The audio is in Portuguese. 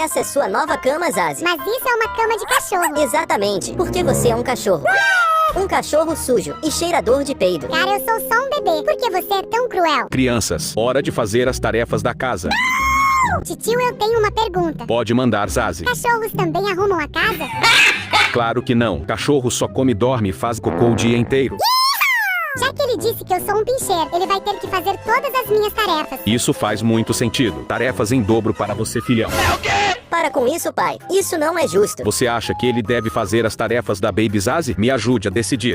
essa é sua nova cama, Zazie. Mas isso é uma cama de cachorro. Exatamente, porque você é um cachorro. Um cachorro sujo e cheirador de peido. Cara, eu sou só um bebê. Por que você é tão cruel? Crianças, hora de fazer as tarefas da casa. Titio, eu tenho uma pergunta. Pode mandar, Zazie. Cachorros também arrumam a casa? Claro que não. Cachorro só come, dorme e faz cocô o dia inteiro. Já que ele disse que eu sou um pincher, ele vai ter que fazer todas as minhas tarefas. Isso faz muito sentido. Tarefas em dobro para você, filhão. Para com isso, pai. Isso não é justo. Você acha que ele deve fazer as tarefas da Baby Zazie? Me ajude a decidir.